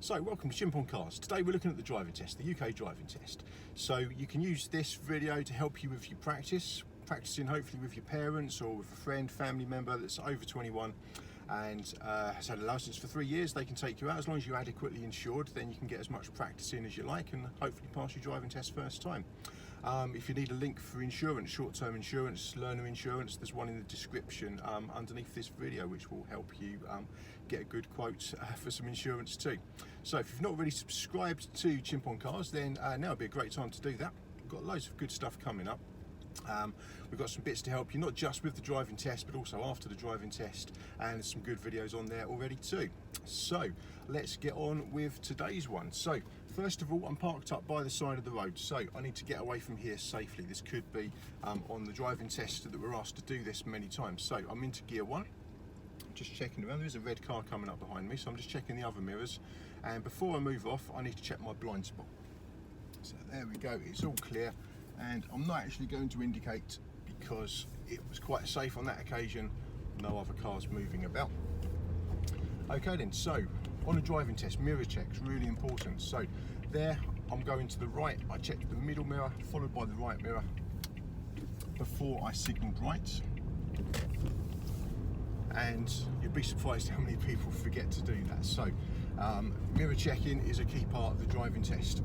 So welcome to Chimp on Cars. Today we're looking at the driving test, the UK driving test. So you can use this video to help you with your practicing hopefully with your parents or with a friend, family member that's over 21 and has had a licence for 3 years. They can take you out as long as you're adequately insured. Then you can get as much practice in as you like and hopefully pass your driving test first time. If you need a link for insurance, short-term insurance, learner insurance, there's one in the description underneath this video which will help you get a good quote for some insurance too. So if you've not already subscribed to Chimp on Cars, then now would be a great time to do that. We've got loads of good stuff coming up. We've got some bits to help you, not just with the driving test, but also after the driving test, and there's some good videos on there already too. So let's get on with today's one. So first of all, I'm parked up by the side of the road, so I need to get away from here safely. This could be on the driving test that we're asked to do this many times. So I'm into gear 1, just checking around. There's a red car coming up behind me, so I'm just checking the other mirrors, and before I move off I need to check my blind spot. So there we go, it's all clear. And I'm not actually going to indicate because it was quite safe on that occasion, no other cars moving about. Okay then, so on a driving test, mirror checks, really important. So there, I'm going to the right, I checked the middle mirror, followed by the right mirror before I signalled right. And you'd be surprised how many people forget to do that. So mirror checking is a key part of the driving test.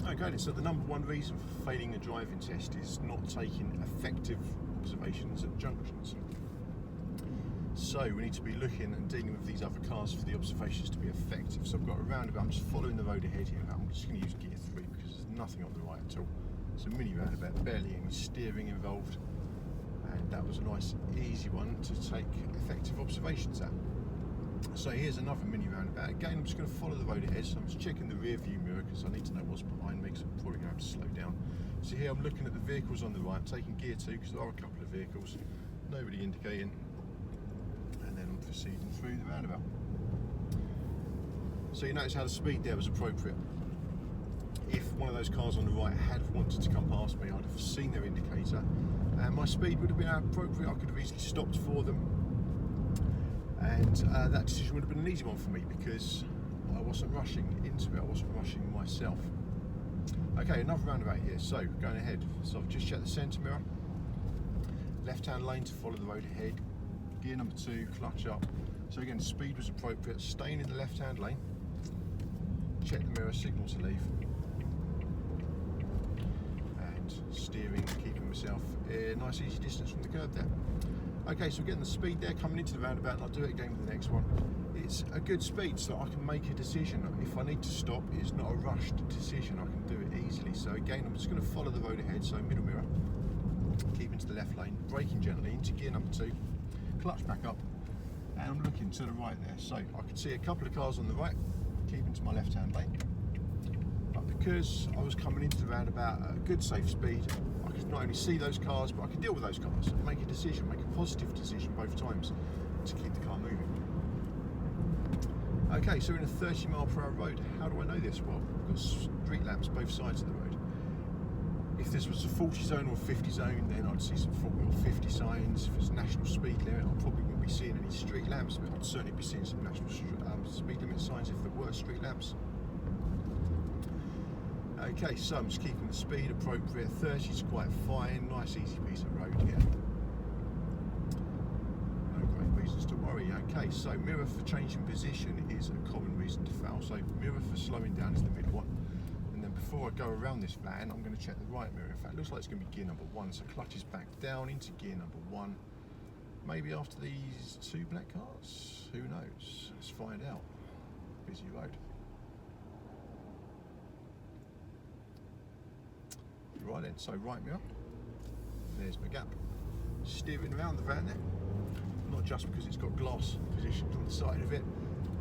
Okay, so the number one reason for failing a driving test is not taking effective observations at junctions. So we need to be looking and dealing with these other cars for the observations to be effective. So I've got a roundabout, I'm just following the road ahead here. I'm just going to use gear 3 because there's nothing on the right at all. It's a mini roundabout, barely any steering involved. And that was a nice, easy one to take effective observations at. So here's another mini roundabout. Again, I'm just going to follow the road ahead, so I'm just checking the rear view mirror because I need to know what's behind me, because I'm probably going to have to slow down. So here I'm looking at the vehicles on the right, I'm taking gear 2 because there are a couple of vehicles, nobody indicating, and then I'm proceeding through the roundabout. So you notice how the speed there was appropriate. If one of those cars on the right had wanted to come past me, I'd have seen their indicator and my speed would have been appropriate. I could have easily stopped for them. And that decision would have been an easy one for me because I wasn't rushing into it, I wasn't rushing myself. Okay, another roundabout here, so going ahead. So I've just checked the centre mirror, left-hand lane to follow the road ahead, gear number 2, clutch up. So again, speed was appropriate, staying in the left-hand lane, check the mirror, signal to leave, and steering, keeping myself a nice easy distance from the curb there. Okay, so we're getting the speed there coming into the roundabout, and I'll do it again with the next one. It's a good speed so I can make a decision. If I need to stop, it's not a rushed decision, I can do it easily. So again, I'm just going to follow the road ahead, so middle mirror, keeping to the left lane, braking gently into gear number 2, clutch back up, and I'm looking to the right there. So I can see a couple of cars on the right, keeping to my left-hand lane. But because I was coming into the roundabout at a good safe speed, I could not only see those cars, but I could deal with those cars and make a decision, make a positive decision both times to keep the car moving. Okay, so we're in a 30-mile-per-hour road. How do I know this? Well, we've got street lamps both sides of the road. If this was a 40 zone or a 50 zone, then I'd see some 40 or 50 signs. If it's a national speed limit, I probably wouldn't be seeing any street lamps, but I'd certainly be seeing some national speed limit signs if there were street lamps. Okay, so I'm just keeping the speed appropriate. 30 is quite fine, nice easy piece of road here. No great reasons to worry. Okay, so mirror for changing position is a common reason to fail. So mirror for slowing down is the middle one. And then before I go around this van, I'm going to check the right mirror. In fact, it looks like it's going to be gear number 1. So clutch is back down into gear number 1. Maybe after these 2 black cars? Who knows? Let's find out. Busy road. Right then, so right mirror, there's my gap. Steering around the van there, not just because it's got glass positioned on the side of it,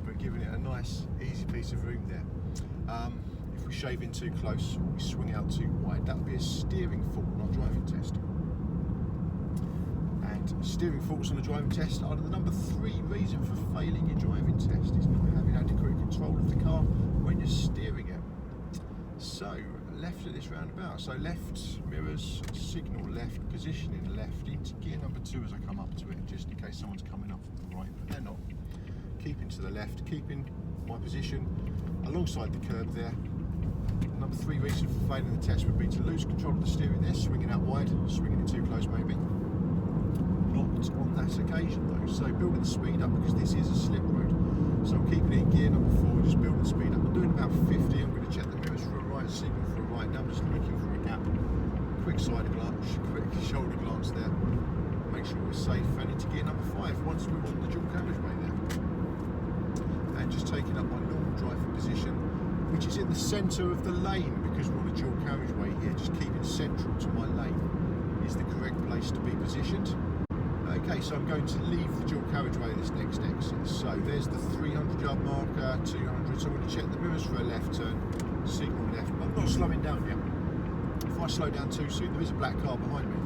but giving it a nice, easy piece of room there. If we shave in too close, or we swing out too wide, that would be a steering fault on our driving test. And steering faults on the driving test are the number 3 reason for failing your driving test, is not having adequate control of the car when you're steering it. So, left at this roundabout, so left mirrors, signal left, positioning left into gear number 2 as I come up to it, just in case someone's coming up from the right, but they're not. keeping to the left, keeping my position alongside the curb there. Number 3 reason for failing the test would be to lose control of the steering there, swinging out wide, swinging it too close maybe. Not on that occasion though, so building the speed up because this is a slip road. So I'm keeping it in gear number 4, just building the speed up. I'm doing about 50, I'm going to check the mirrors for a right, signal for a right, now I'm just looking for a gap. Quick side glance, quick shoulder glance there, make sure we're safe, and into gear number 5 once we're on the dual carriageway there. And just taking up my normal driving position, which is in the centre of the lane because we're on a dual carriageway here, just keeping central to my lane is the correct place to be positioned. Okay, so I'm going to leave the dual carriageway at this next exit. So there's the 300-yard marker, 200, so I'm going to check the mirrors for a left turn, signal left, but I'm not slowing down yet. If I slow down too soon, there is a black car behind me.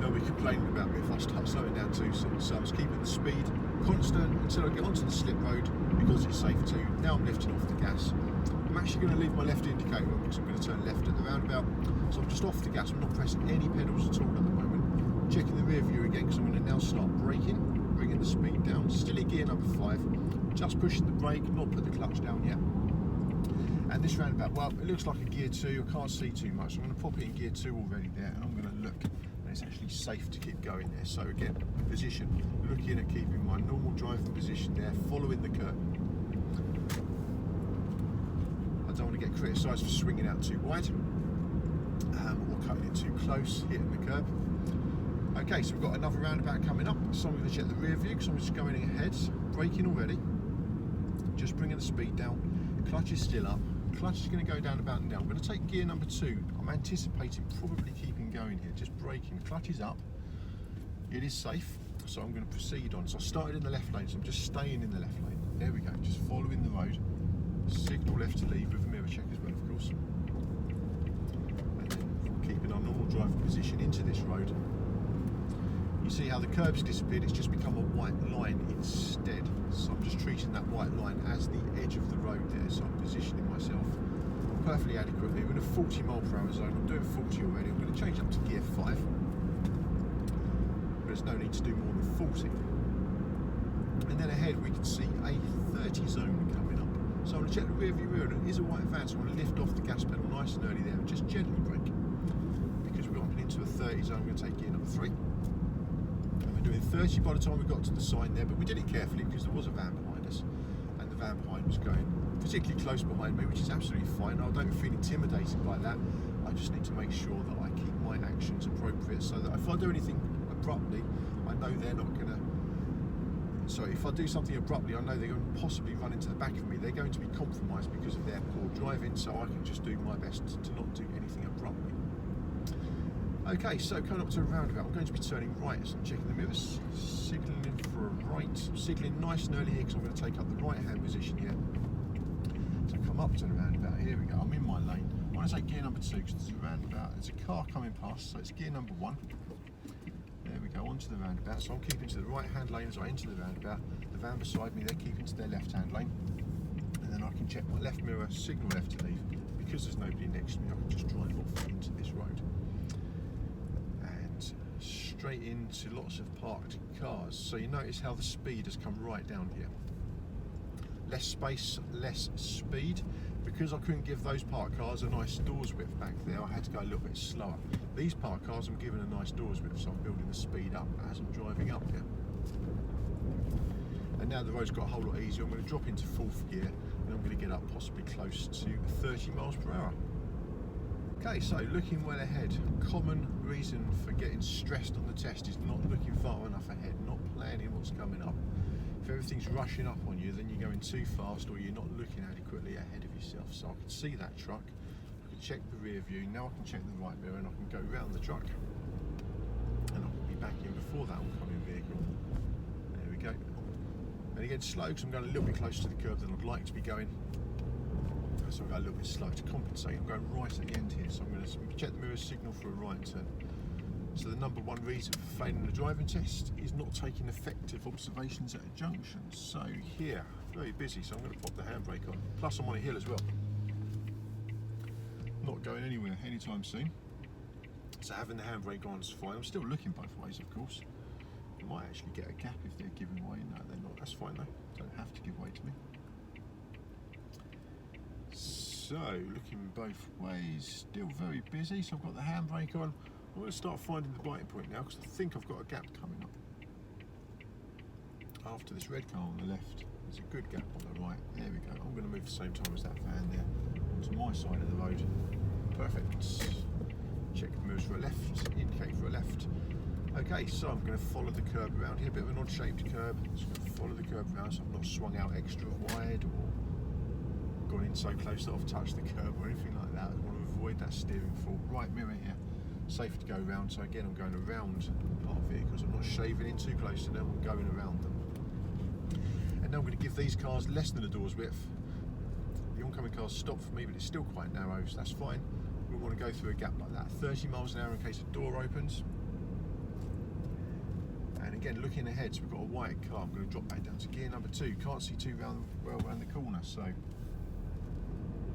They'll be complaining about me if I start slowing down too soon. So I'm just keeping the speed constant until I get onto the slip road because it's safe to. Now I'm lifting off the gas. I'm actually going to leave my left indicator on because I'm going to turn left at the roundabout. So I'm just off the gas, I'm not pressing any pedals at all at the moment. Checking the rear view again because I'm going to now start braking, bringing the speed down. Still in gear number 5, just pushing the brake, not put the clutch down yet. And this roundabout, well, it looks like a gear 2, I can't see too much. So I'm going to pop it in gear 2 already there, and I'm going to look. It's actually safe to keep going there. So again, position, looking at keeping my normal driving position there, following the curb. I don't want to get criticised for swinging out too wide or cutting it too close, hitting the curb. Okay, so we've got another roundabout coming up, so I'm going to check the rear view because I'm just going ahead, braking already, just bringing the speed down, clutch is still up. Clutch is going to go down about and down. I'm going to take gear number 2. I'm anticipating probably keeping going here, just braking. Clutch is up. It is safe, so I'm going to proceed on. So I started in the left lane, so I'm just staying in the left lane. There we go, just following the road. Signal left to leave with a mirror check as well, of course. And then keeping our normal driving position into this road. You see how the curb's disappeared, it's just become a white line instead. So I'm just treating that white line as the edge of the road there, so I'm positioning myself perfectly adequately. We're in a 40 mile per hour zone, I'm doing 40 already, I'm going to change up to gear 5. But there's no need to do more than 40. And then ahead we can see a 30 zone coming up. So I'm going to check the rear view mirror, and it is a white van, so I'm going to lift off the gas pedal nice and early there and just gently brake. Because we're going into a 30 zone, I'm going to take gear number 3. Doing 30 by the time we got to the sign there, but we did it carefully because there was a van behind us, and the van behind was going particularly close behind me, which is absolutely fine. I don't feel intimidated by that. I just need to make sure that I keep my actions appropriate so that if I do anything abruptly, I know they're not going to. So if I do something abruptly, I know they're going to possibly run into the back of me. They're going to be compromised because of their poor driving, so I can just do my best to not do anything abruptly. Okay, so coming up to a roundabout, I'm going to be turning right, so I'm checking the mirrors, signalling for a right, signalling nice and early here because I'm going to take up the right hand position here. So come up to the roundabout, here we go, I'm in my lane. I want to take gear number 2 because there's a roundabout, there's a car coming past, so it's gear number 1. There we go, onto the roundabout, so I'm keeping to the right hand lane as I enter the roundabout. The van beside me, they're keeping to their left hand lane. And then I can check my left mirror, signal left to leave. Because there's nobody next to me, I can just drive off into this road. Straight into lots of parked cars, so you notice how the speed has come right down here. Less space, less speed. Because I couldn't give those parked cars a nice doors width back there, I had to go a little bit slower. These parked cars I'm giving a nice doors width, so I'm building the speed up as I'm driving up here. And now the road's got a whole lot easier. I'm going to drop into 4th gear and I'm going to get up possibly close to 30 miles per hour. Okay, so looking well ahead. Common reason for getting stressed on the test is not looking far enough ahead, not planning what's coming up. If everything's rushing up on you, then you're going too fast or you're not looking adequately ahead of yourself. So I can see that truck, I can check the rear view, now I can check the right mirror and I can go round the truck. And I can be back in before that oncoming vehicle. There we go. And again, slow because I'm going a little bit closer to the curb than I'd like to be going. So I'll go a little bit slow to compensate. I'm going right at the end here, so I'm going to check the mirror signal for a right turn. So the number 1 reason for failing the driving test is not taking effective observations at a junction. So here, very busy, so I'm going to pop the handbrake on. Plus I'm on a hill as well. Not going anywhere anytime soon. So having the handbrake on is fine. I'm still looking both ways, of course. I might actually get a gap if they're giving way. No, they're not. That's fine though. Don't have to give way to me. So, looking both ways, still very busy. So I've got the handbrake on. I'm going to start finding the biting point now because I think I've got a gap coming up. After this red car on the left, there's a good gap on the right. There we go. I'm going to move the same time as that van there onto my side of the road. Perfect. Check the mirrors for a left, indicate for a left. Okay, so I'm going to follow the curb around here, a bit of an odd shaped curb. Just going to follow the curb around so I've not swung out extra wide or gone in so close that I've touched the curb or anything like that. I want to avoid that steering fault. Right mirror here, safe to go around. So again, I'm going around parked vehicles. I'm not shaving in too close to them, I'm going around them. And now I'm going to give these cars less than a door's width. The oncoming cars stop for me, but it's still quite narrow, so that's fine. We want to go through a gap like that, 30 miles an hour in case a door opens. And again, looking ahead, so we've got a white car. I'm going to drop back down to gear number 2. Can't see too well around the corner, so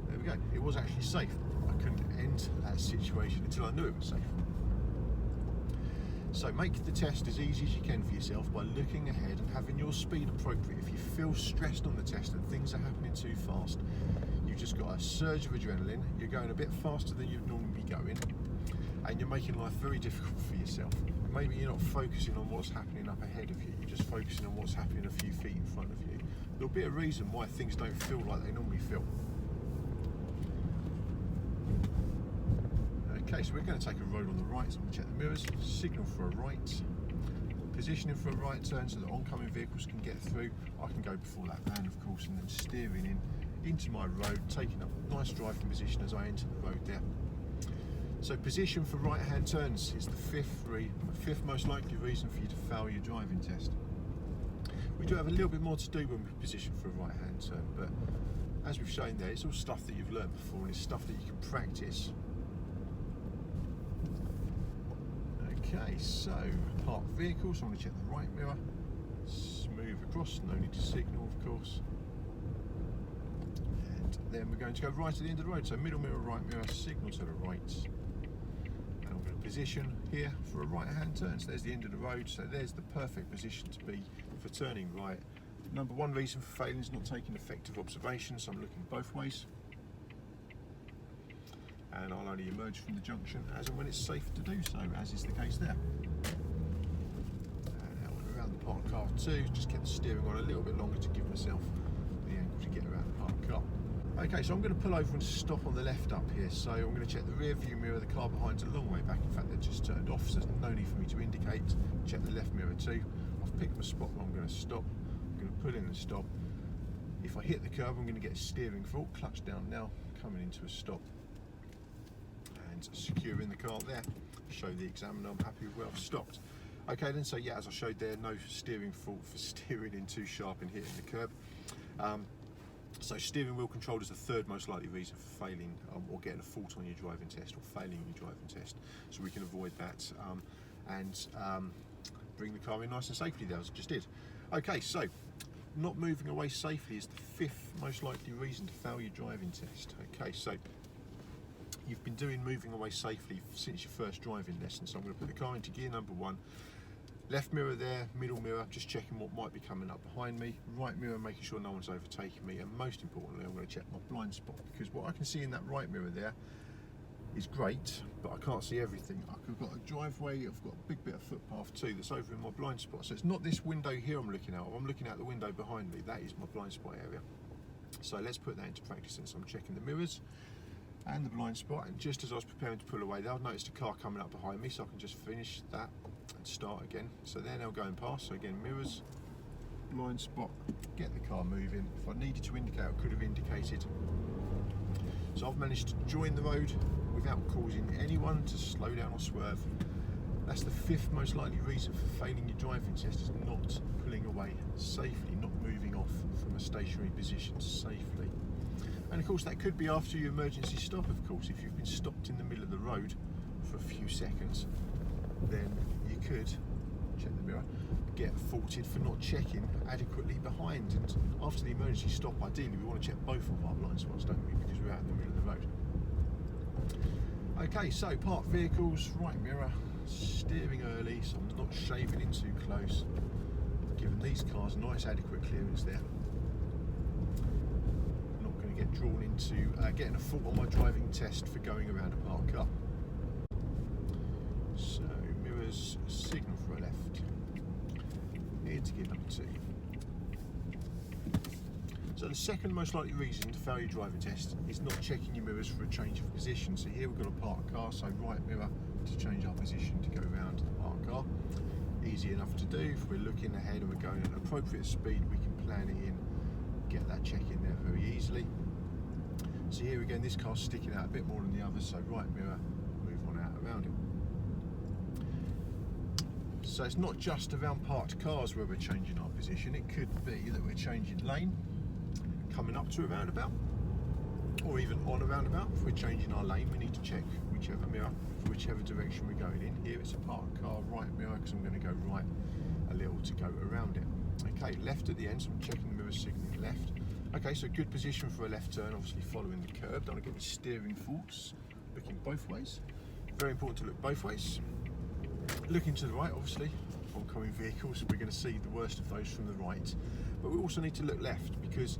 there we go. It was actually safe. I couldn't enter that situation until I knew it was safe. So make the test as easy as you can for yourself by looking ahead and having your speed appropriate. If you feel stressed on the test and things are happening too fast, you've just got a surge of adrenaline, you're going a bit faster than you'd normally be going, and you're making life very difficult for yourself. Maybe you're not focusing on what's happening up ahead of you, you're just focusing on what's happening a few feet in front of you. There'll be a reason why things don't feel like they normally feel. Okay, so we're going to take a road on the right, so I'm going to check the mirrors, signal for a right, positioning for a right turn so that oncoming vehicles can get through. I can go before that van, of course, and then steering into my road, taking up a nice driving position as I enter the road there. So position for right-hand turns is the fifth most likely reason for you to fail your driving test. We do have a little bit more to do when we position for a right-hand turn, but as we've shown there, it's all stuff that you've learned before and it's stuff that you can practice. Okay, so parked vehicles, so I'm going to check the right mirror, smooth across, no need to signal of course. And then we're going to go right to the end of the road, so middle mirror, right mirror, signal to the right. And I'm going to position here for a right hand turn, so there's the end of the road, so there's the perfect position to be for turning right. Number one reason for failing is not taking effective observation, so I'm looking both ways. And I'll only emerge from the junction as and when it's safe to do so, as is the case there. And now we're around the parked car too, just kept the steering on a little bit longer to give myself the angle to get around the parked car. Okay, so I'm going to pull over and stop on the left up here, so I'm going to check the rear view mirror. The car behind's a long way back, in fact they're just turned off, so there's no need for me to indicate. Check the left mirror too. I've picked my spot where I'm going to stop. I'm going to pull in and stop. If I hit the curb I'm going to get a steering fault, clutch down now, coming into a stop. Securing the car there, show the examiner I'm happy with where I've stopped. Okay then, so yeah, as I showed there, no steering fault for steering in too sharp and hitting the curb. So steering wheel control is the third most likely reason for failing or getting a fault on your driving test or failing your driving test, so we can avoid that and bring the car in nice and safely there, as I just did. Okay, so not moving away safely is the fifth most likely reason to fail your driving test. Okay, so you've been doing moving away safely since your first driving lesson, so I'm going to put the car into gear number 1. Left mirror there, middle mirror, just checking what might be coming up behind me. Right mirror, making sure no one's overtaking me, and most importantly, I'm going to check my blind spot, because what I can see in that right mirror there is great, but I can't see everything. I've got a driveway, I've got a big bit of footpath too that's over in my blind spot, so it's not this window here I'm looking out of, I'm looking out the window behind me. That is my blind spot area. So let's put that into practice, and so I'm checking the mirrors and the blind spot, and just as I was preparing to pull away there, I've noticed a car coming up behind me, so I can just finish that and start again. So they're now going past, so again, mirrors, blind spot, get the car moving. If I needed to indicate, I could have indicated. So I've managed to join the road without causing anyone to slow down or swerve. That's the fifth most likely reason for failing your driving test, is not pulling away safely, not moving off from a stationary position safely. And of course that could be after your emergency stop, of course. If you've been stopped in the middle of the road for a few seconds, then you could, check the mirror, get faulted for not checking adequately behind. And after the emergency stop, ideally we want to check both of our blind spots, don't we, because we're out in the middle of the road. Okay, so parked vehicles, right mirror, steering early so I'm not shaving in too close, giving these cars nice adequate clearance there. Not going to get drawn into getting a fault on my driving test for going around a parked car. So mirrors, signal for a left, into gear number 2. So the second most likely reason to fail your driving test is not checking your mirrors for a change of position. So here we've got a parked car, so right mirror to change our position to go around the parked car. Easy enough to do. If we're looking ahead and we're going at an appropriate speed, we can plan it in, get that check in there very easily. So here again, this car's sticking out a bit more than the others, so right mirror, move on out around it. So it's not just around parked cars where we're changing our position. It could be that we're changing lane, coming up to a roundabout, or even on a roundabout. If we're changing our lane, we need to check whichever mirror for whichever direction we're going in. Here it's a parked car, right mirror, because I'm going to go right a little to go around it. Okay, left at the end, so I'm checking the mirror signaling left. Okay, so good position for a left turn, obviously following the curb. Don't want to get any steering faults. Looking both ways. Very important to look both ways. Looking to the right, obviously, oncoming vehicles, we're going to see the worst of those from the right. But we also need to look left, because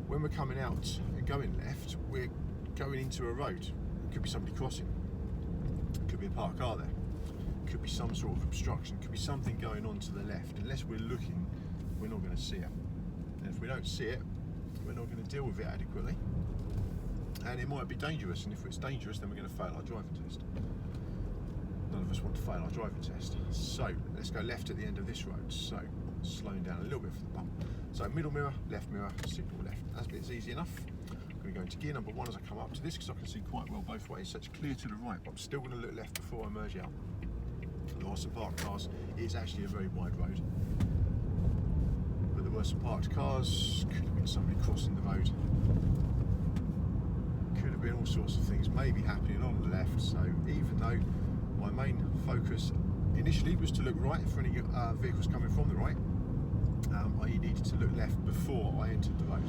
when we're coming out and going left, we're going into a road. It could be somebody crossing. It could be a parked car there. It could be some sort of obstruction. It could be something going on to the left. Unless we're looking, we're not going to see it. And if we don't see it, we're not going to deal with it adequately. And it might be dangerous. And if it's dangerous, then we're going to fail our driving test. None of us want to fail our driving test. So let's go left at the end of this road. So slowing down a little bit for the bump. So middle mirror, signal left. That bit's easy enough. I'm going to go into gear number 1 as I come up to this, because I can see quite well both ways. So it's clear to the right, but I'm still going to look left before I merge out. There are some parked cars. It's actually a very wide road. But there were some parked cars. Could have been somebody crossing the road. Could have been all sorts of things maybe happening on the left. So even though my main focus initially was to look right for any vehicles coming from the right, I needed to look left before I entered the road.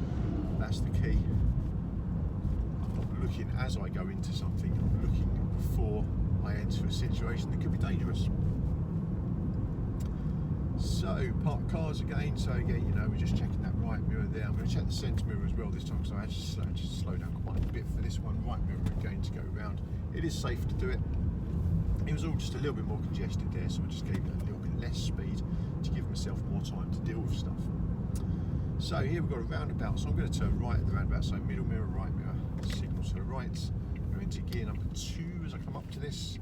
That's the key. I'm not looking as I go into something, I'm looking before I enter a situation that could be dangerous. So, parked cars again, so again, you know, we're just checking that right mirror there. I'm going to check the centre mirror as well this time, so I had to slow down quite a bit for this one. Right mirror again to go around. It is safe to do it. It was all just a little bit more congested there, so I just gave it a little bit less speed to give myself more time to deal with stuff. So here we've got a roundabout, so I'm going to turn right at the roundabout, so middle mirror, right mirror, signal to the right. Go into gear number 2 as I come up to this.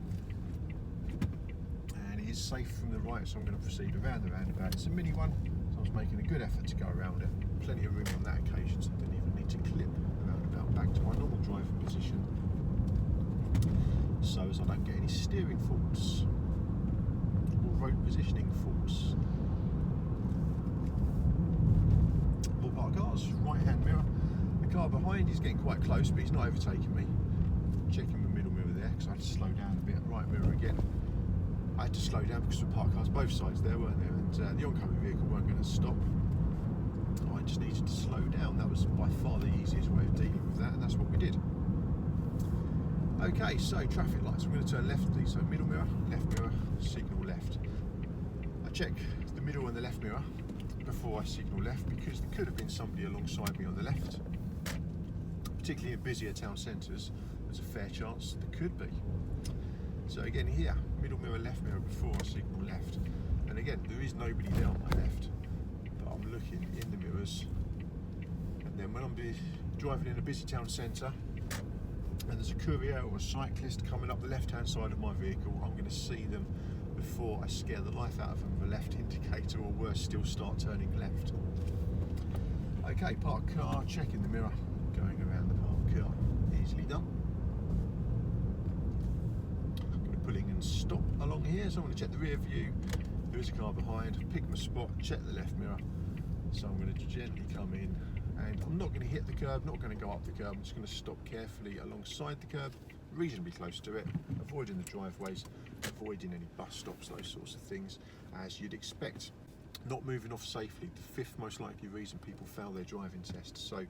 And it is safe from the right, so I'm going to proceed around the roundabout. It's a mini one, so I was making a good effort to go around it. Plenty of room on that occasion, so I didn't even need to clip the roundabout back to my normal driving position, so as I don't get any steering faults or road positioning faults. More parked cars, right hand mirror. The car behind is getting quite close, but he's not overtaking me. Checking the middle mirror there, because I had to slow down a bit. Right mirror again. I had to slow down because there were parked cars both sides there, weren't there? And the oncoming vehicle weren't going to stop. I just needed to slow down. That was by far the easiest way of dealing with that, and that's what we did. Okay, so traffic lights. I'm going to turn left, so middle mirror, signal left. I check the middle and the left mirror before I signal left, because there could have been somebody alongside me on the left. Particularly in busier town centres, there's a fair chance there could be. So again here, middle mirror before I signal left. And again, there is nobody there on my left, but I'm looking in the mirrors. And then when I'm driving in a busy town centre, and there's a courier or a cyclist coming up the left-hand side of my vehicle, I'm going to see them before I scare the life out of them with a left indicator, or worse still, start turning left. Okay, parked car, checking the mirror, going around the parked car, easily done. I'm going to pull in and stop along here, so I'm going to check the rear view. There is a car behind, pick my spot, check the left mirror. So I'm going to gently come in, and I'm not going to hit the curb, not going to go up the curb. I'm just going to stop carefully alongside the curb, reasonably close to it, avoiding the driveways, avoiding any bus stops, those sorts of things, as you'd expect. Not moving off safely, the 5th most likely reason people fail their driving test. So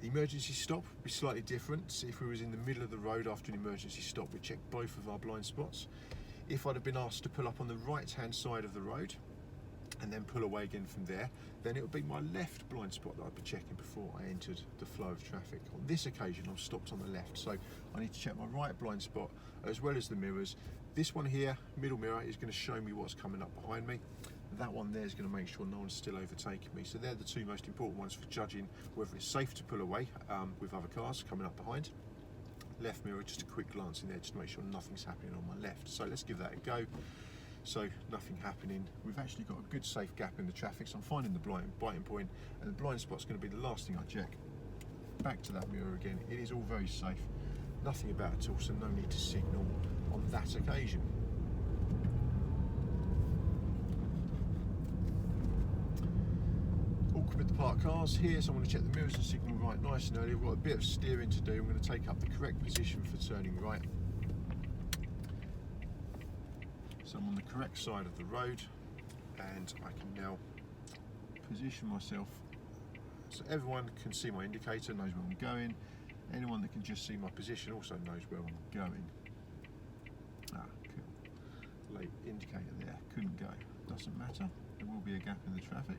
Emergency stop would be slightly different. If we was in the middle of the road after an emergency stop, we'd check both of our blind spots. If I'd have been asked to pull up on the right hand side of the road and then pull away again from there, then it would be my left blind spot that I'd be checking before I entered the flow of traffic. On this occasion, I'm stopped on the left, so I need to check my right blind spot as well as the mirrors. This one here, middle mirror, is going to show me what's coming up behind me. That one there is going to make sure no one's still overtaking me. So they're the two most important ones for judging whether it's safe to pull away with other cars coming up behind. Left mirror, just a quick glance in there just to make sure nothing's happening on my left. So let's give that a go. So nothing happening. We've actually got a good safe gap in the traffic, so I'm finding the biting point, and the blind spot's going to be the last thing I check. Back to that mirror again. It is all very safe. Nothing about it at all, so no need to signal on that occasion. With the parked cars here, so I'm going to check the mirrors and signal right nice and early. We've got a bit of steering to do. I'm going to take up the correct position for turning right. So I'm on the correct side of the road, and I can now position myself so everyone can see my indicator, knows where I'm going. Anyone that can just see my position also knows where I'm going. Ah, cool. Late indicator there, couldn't go. Doesn't matter, there will be a gap in the traffic.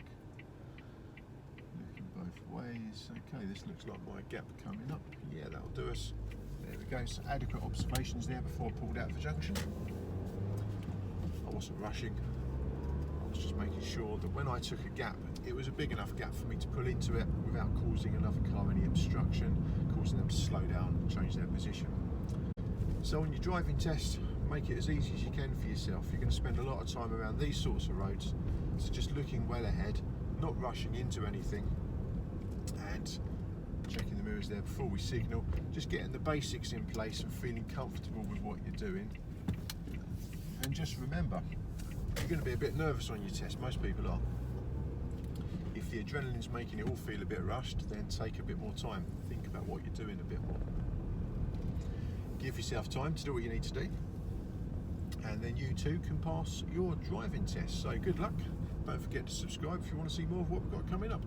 Looking both ways. Okay, this looks like my gap coming up. Yeah, that'll do us. There we go. So adequate observations there before I pulled out of the junction. I wasn't rushing. I was just making sure that when I took a gap, it was a big enough gap for me to pull into it without causing another car any obstruction, causing them to slow down and change their position. So on your driving test, make it as easy as you can for yourself. You're going to spend a lot of time around these sorts of roads, so just looking well ahead, not rushing into anything, and checking the mirrors there before we signal, just getting the basics in place and feeling comfortable with what you're doing. And just remember, you're going to be a bit nervous on your test, most people are. If the adrenaline's making it all feel a bit rushed, then take a bit more time, think about what you're doing a bit more. Give yourself time to do what you need to do, and then you too can pass your driving test. So good luck. Don't forget to subscribe if you want to see more of what we've got coming up.